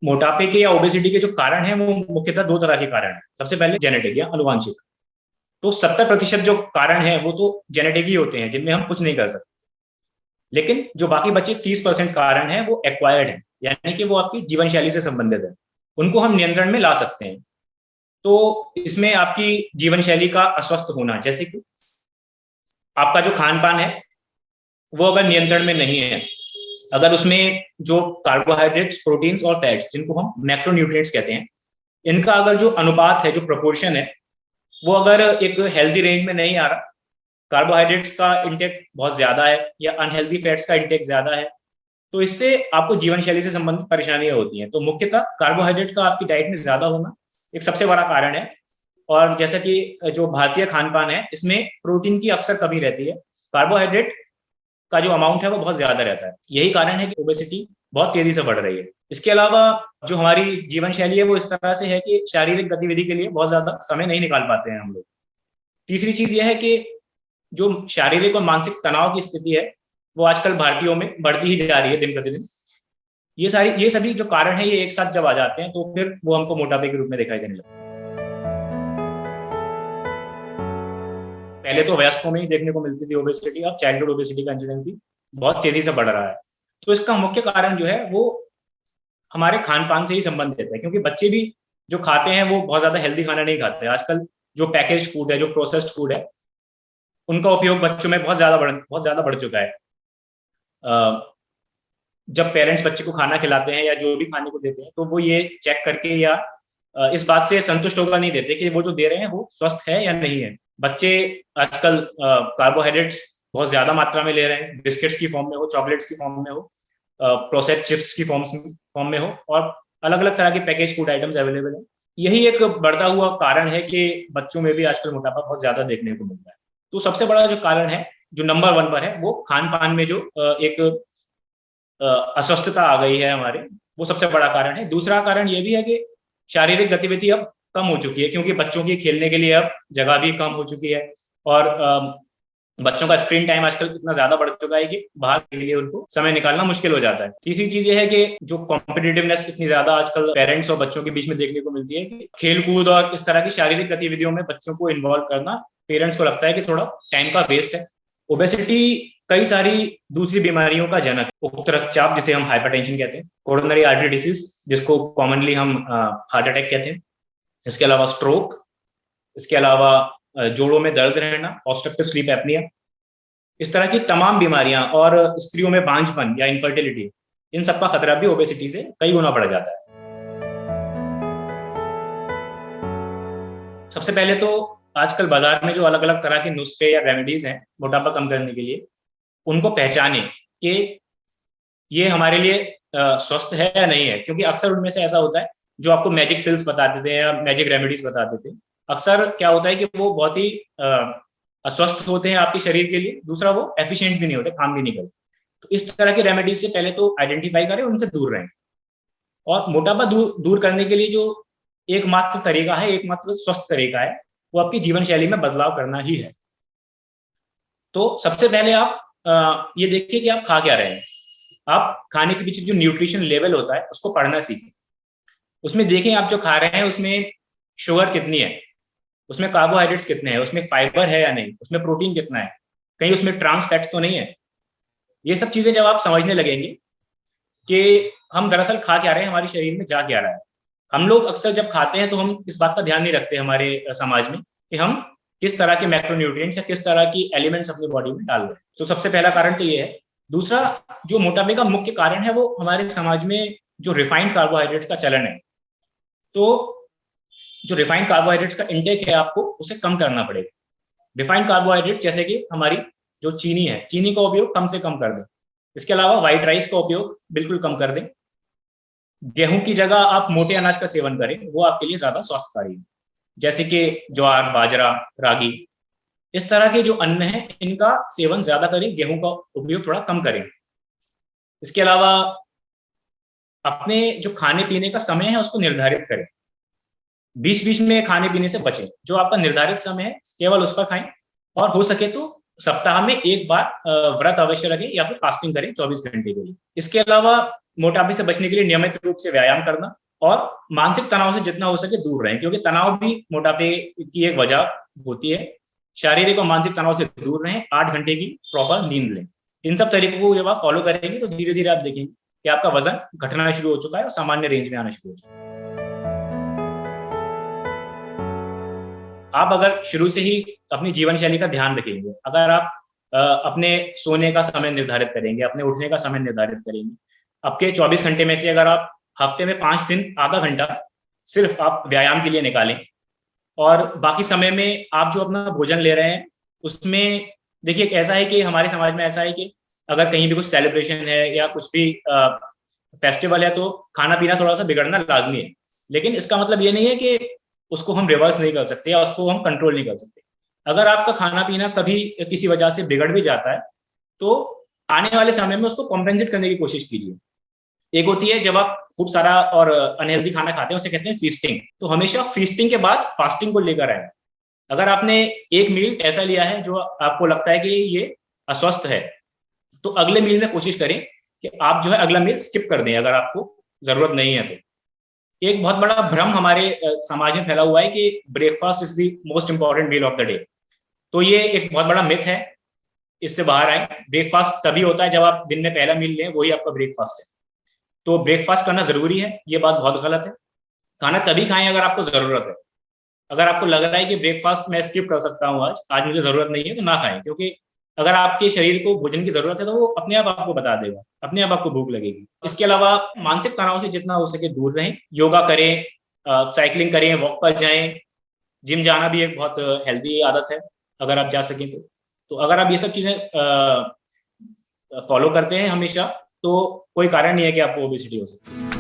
मोटापे के या ओबेसिटी के जो कारण हैं वो मुख्यतः दो तरह के कारण हैं। सबसे पहले जेनेटिक या आनुवांशिक। तो 70% जो कारण है वो तो जेनेटिक ही होते हैं, जिनमें हम कुछ नहीं कर सकते। लेकिन जो बाकी बचे 30% कारण है वो एक्वायर्ड है, यानी कि वो आपकी जीवन शैली से संबंधित है। उनको हम नियंत्रण में ला सकते हैं। तो इसमें आपकी जीवन शैली का अस्वस्थ होना, जैसे कि आपका जो खान पान है वो अगर नियंत्रण में नहीं है, अगर उसमें जो कार्बोहाइड्रेट्स, प्रोटीन्स और फैट्स, जिनको हम मैक्रोन्यूट्रिएंट्स कहते हैं, इनका अगर जो अनुपात है, जो प्रोपोर्शन है, वो अगर एक हेल्दी रेंज में नहीं आ रहा, कार्बोहाइड्रेट्स का इंटेक बहुत ज्यादा है या अनहेल्दी फैट्स का इंटेक ज्यादा है, तो इससे आपको जीवन शैली से संबंधित परेशानियां होती हैं। तो मुख्यतः कार्बोहाइड्रेट का आपकी डाइट में ज्यादा होना एक सबसे बड़ा कारण है। और जैसा कि जो भारतीय खान पान है, इसमें प्रोटीन की अक्सर कमी रहती है, कार्बोहाइड्रेट का जो अमाउंट है वो बहुत ज्यादा रहता है। यही कारण है कि ओबेसिटी बहुत तेजी से बढ़ रही है। इसके अलावा जो हमारी जीवन शैली है वो इस तरह से है कि शारीरिक गतिविधि के लिए बहुत ज्यादा समय नहीं निकाल पाते हैं हम लोग। तीसरी चीज यह है कि जो शारीरिक और मानसिक तनाव की स्थिति है वो आजकल भारतीयों में बढ़ती ही जा रही है दिन प्रतिदिन। ये सभी जो कारण है ये एक साथ जब आ जाते हैं तो फिर वो हमको मोटापे के रूप में दिखाई देने लगता है। पहले तो वयस्कों में ही देखने को मिलती थी ओबेसिटी, अब चाइल्डहुड ओबेसिटी का इंसिडेंस भी बहुत तेजी से बढ़ रहा है। तो इसका मुख्य कारण जो है वो हमारे खान पान से ही संबंधित है, क्योंकि बच्चे भी जो खाते हैं वो बहुत ज्यादा हेल्दी खाना नहीं खाते। आजकल जो पैकेज्ड फूड है, जो प्रोसेस्ड फूड है, उनका उपयोग बच्चों में बहुत ज्यादा बढ़ चुका है। जब पेरेंट्स बच्चे को खाना खिलाते हैं या जो भी खाने को देते हैं, तो वो ये चेक करके या इस बात से संतुष्ट होकर नहीं देते कि वो जो दे रहे हैं वो स्वस्थ है या नहीं है। बच्चे आजकल कार्बोहाइड्रेट्स बहुत ज्यादा मात्रा में ले रहे हैं, बिस्किट्स की फॉर्म में हो, चॉकलेट्स की फॉर्म में हो, प्रोसेस्ड चिप्स की फॉर्म में हो, और अलग अलग तरह के पैकेज फूड आइटम्स अवेलेबल है। यही एक बढ़ता हुआ कारण है कि बच्चों में भी आजकल मोटापा बहुत ज्यादा देखने को मिलता है। तो सबसे बड़ा जो कारण है, जो नंबर 1 पर है, वो खान पान में जो एक अस्वस्थता आ गई है हमारे, वो सबसे बड़ा कारण है। दूसरा कारण ये भी है कि शारीरिक गतिविधि अब कम हो चुकी है, क्योंकि बच्चों की खेलने के लिए अब जगह भी कम हो चुकी है, और बच्चों का स्क्रीन टाइम आजकल इतना ज्यादा बढ़ चुका है कि बाहर के लिए उनको समय निकालना मुश्किल हो जाता है। तीसरी चीज ये है कि जो कॉम्पिटिटिवनेस इतनी ज्यादा आजकल पेरेंट्स और बच्चों के बीच में देखने को मिलती है कि खेल कूद और इस तरह की शारीरिक गतिविधियों में बच्चों को इन्वॉल्व करना पेरेंट्स को लगता है कि थोड़ा टाइम का वेस्ट है। ओबेसिटी कई सारी दूसरी बीमारियों का जनक, उच्च रक्तचाप जिसे हम हाइपरटेंशन कहते हैं, कोरोनरी आर्टरी डिसीज जिसको कॉमनली हम हार्ट अटैक कहते हैं, इसके अलावा स्ट्रोक, इसके अलावा जोड़ों में दर्द रहना, ऑब्स्ट्रक्टिव स्लीप एपनिया, इस तरह की तमाम बीमारियां, और स्त्रियों में बांझपन या इनफर्टिलिटी, इन सबका खतरा भी ओबेसिटी से कई गुना बढ़ जाता है। सबसे पहले तो आजकल बाजार में जो अलग अलग तरह के नुस्खे या रेमेडीज हैं मोटापा कम करने के लिए, उनको पहचाने कि ये हमारे लिए स्वस्थ है या नहीं है। क्योंकि अक्सर उनमें से ऐसा होता है जो आपको मैजिक पिल्स बता देते हैं या मैजिक रेमेडीज बता देते हैं, अक्सर क्या होता है कि वो बहुत ही अस्वस्थ होते हैं आपके शरीर के लिए। दूसरा, वो एफिशिएंट भी नहीं होते, काम भी नहीं करते। तो इस तरह की रेमेडीज से पहले तो आइडेंटिफाई करें, उनसे दूर रहें। और मोटापा दूर करने के लिए जो एकमात्र तरीका है, एकमात्र स्वस्थ तरीका है, वो आपकी जीवन शैली में बदलाव करना ही है। तो सबसे पहले आप ये देखिए कि आप खा क्या रहे हैं। आप खाने के पीछे जो न्यूट्रिशन लेवल होता है उसको पढ़ना सीखें। उसमें देखें आप जो खा रहे हैं उसमें शुगर कितनी है, उसमें कार्बोहाइड्रेट्स कितने हैं, उसमें फाइबर है या नहीं, उसमें प्रोटीन कितना है, कहीं उसमें ट्रांस फैट्स तो नहीं है। ये सब चीजें जब आप समझने लगेंगे कि हम दरअसल खा क्या रहे हैं, हमारे शरीर में जा क्या रहा है। हम लोग अक्सर जब खाते हैं तो हम इस बात का ध्यान नहीं रखते हमारे समाज में कि हम किस तरह के मैक्रोन्यूट्रिएंट्स या किस तरह की एलिमेंट्स अपनी बॉडी में डाल रहे हैं। तो सबसे पहला कारण तो ये है। दूसरा, जो मोटापे का मुख्य कारण है वो हमारे समाज में जो रिफाइंड कार्बोहाइड्रेट्स का चलन है। तो जो रिफाइंड कार्बोहाइड्रेट्स का इंटेक है आपको उसे कम करना पड़ेगा। रिफाइंड कार्बोहाइड्रेट जैसे कि हमारी जो चीनी है, चीनी का उपयोग कम से कम कर दें। इसके अलावा व्हाइट राइस का उपयोग बिल्कुल कम कर दें। गेहूं की जगह आप मोटे अनाज का सेवन करें, वो आपके लिए ज्यादा स्वास्थ्यकारी है, जैसे कि ज्वार, बाजरा, रागी। इस तरह के जो अन्न है इनका सेवन ज्यादा करें, गेहूं का उपयोग थोड़ा कम करें। इसके अलावा अपने जो खाने पीने का समय है उसको निर्धारित करें। बीच बीच में खाने पीने से बचें। जो आपका निर्धारित समय है केवल उस पर खाएं, और हो सके तो सप्ताह में एक बार व्रत अवश्य रखें या फिर फास्टिंग करें 24 घंटे के लिए। इसके अलावा मोटापे से बचने के लिए नियमित रूप से व्यायाम करना और मानसिक तनाव से जितना हो सके दूर रहें, क्योंकि तनाव भी मोटापे की एक वजह होती है। शारीरिक और मानसिक तनाव से दूर रहें, 8 घंटे की प्रॉपर नींद लें। इन सब तरीकों को जब आप फॉलो करेंगे तो धीरे धीरे आप देखेंगे कि आपका वजन घटना शुरू हो चुका है और सामान्य रेंज में आना शुरू हो चुका है। आप अगर शुरू से ही अपनी जीवन शैली का ध्यान रखेंगे, अगर आप अपने सोने का समय निर्धारित करेंगे, अपने उठने का समय निर्धारित करेंगे, आपके 24 घंटे में से अगर आप हफ्ते में 5 दिन आधा घंटा सिर्फ आप व्यायाम के लिए निकालें और बाकी समय में आप जो अपना भोजन ले रहे हैं उसमें देखिए ऐसा है कि हमारे समाज में ऐसा है कि अगर कहीं भी कुछ सेलिब्रेशन है या कुछ भी फेस्टिवल है तो खाना पीना थोड़ा सा बिगड़ना लाजमी है, लेकिन इसका मतलब ये नहीं है कि उसको हम रिवर्स नहीं कर सकते या उसको हम कंट्रोल नहीं कर सकते। अगर आपका खाना पीना कभी किसी वजह से बिगड़ भी जाता है तो आने वाले समय में उसको कॉम्पेंसेट करने की कोशिश कीजिए। एक होती है जब आप खूब सारा और अनहेल्दी खाना खाते हैं, उसे कहते हैं फीस्टिंग। तो हमेशा फीस्टिंग के बाद फास्टिंग को लेकर आए। अगर आपने एक मील ऐसा लिया है जो आपको लगता है कि ये अस्वस्थ है, तो अगले मील में कोशिश करें कि आप जो है अगला मील स्किप कर दें अगर आपको जरूरत नहीं है तो। एक बहुत बड़ा भ्रम हमारे समाज में फैला हुआ है कि breakfast is the most important meal of the day. तो ये एक बहुत बड़ा मिथ है, इससे बाहर आए। ब्रेकफास्ट तभी होता है जब आप दिन में पहला मील लें, वही आपका ब्रेकफास्ट है। तो ब्रेकफास्ट करना जरूरी है, ये बात बहुत गलत है। खाना तभी खाएं अगर आपको जरूरत है। अगर आपको लग रहा है कि ब्रेकफास्ट मैं स्किप कर सकता हूँ, आज मुझे जरूरत नहीं है, तो ना खाएं, क्योंकि अगर आपके शरीर को भोजन की जरूरत है तो वो अपने आप आपको बता देगा, अपने आप आपको भूख लगेगी। इसके अलावा मानसिक तनाव से जितना हो सके दूर रहें, योगा करें, साइकिलिंग करें, वॉक पर जाएं। जिम जाना भी एक बहुत हेल्दी आदत है अगर आप जा सकें तो अगर आप ये सब चीजें फॉलो करते हैं हमेशा, तो कोई कारण नहीं है कि आपको ओबेसिटी हो सकती है।